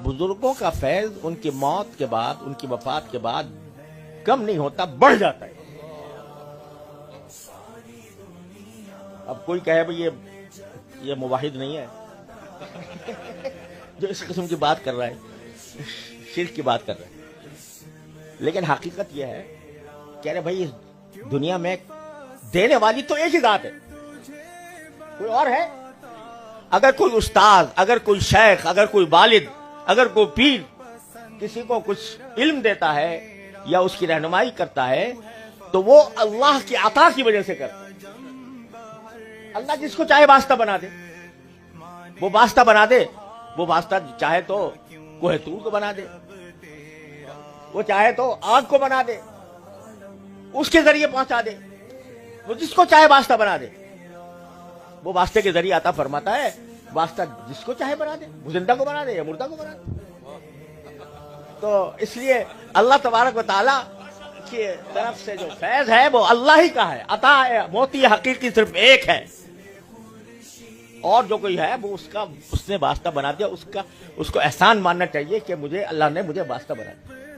بزرگوں کا فیض ان کی موت کے بعد، ان کی وفات کے بعد کم نہیں ہوتا، بڑھ جاتا ہے۔ اب کوئی کہے بھئی یہ موحد نہیں ہے جو اس قسم کی بات کر رہا ہے، شرک کی بات کر رہا ہے، لیکن حقیقت یہ ہے کہہ رہے بھائی اس دنیا میں دینے والی تو ایک ہی ذات ہے، کوئی اور ہے؟ اگر کوئی استاد، اگر کوئی شیخ، اگر کوئی والد، اگر کوئی پیر کسی کو کچھ علم دیتا ہے یا اس کی رہنمائی کرتا ہے تو وہ اللہ کی عطا کی وجہ سے کرتا ہے۔ اللہ جس کو چاہے واسطہ بنا دے، وہ واسطہ بنا دے، وہ واسطہ چاہے تو کوہ طور کو بنا دے، وہ چاہے تو آگ کو بنا دے، اس کے ذریعے پہنچا دے، وہ جس کو چاہے واسطہ بنا دے، وہ واسطے کے ذریعے عطا فرماتا ہے۔ واسطہ جس کو چاہے بنا دے، وہ زندہ کو بنا دے یا مردہ کو بنا دے۔ تو اس لیے اللہ تبارک و تعالی کی طرف سے جو فیض ہے وہ اللہ ہی کا ہے، عطا ہے، موتی حقیقی صرف ایک ہے، اور جو کوئی ہے وہ اس نے واسطہ بنا دیا، اس کو احسان ماننا چاہیے کہ اللہ نے مجھے واسطہ بنا دیا۔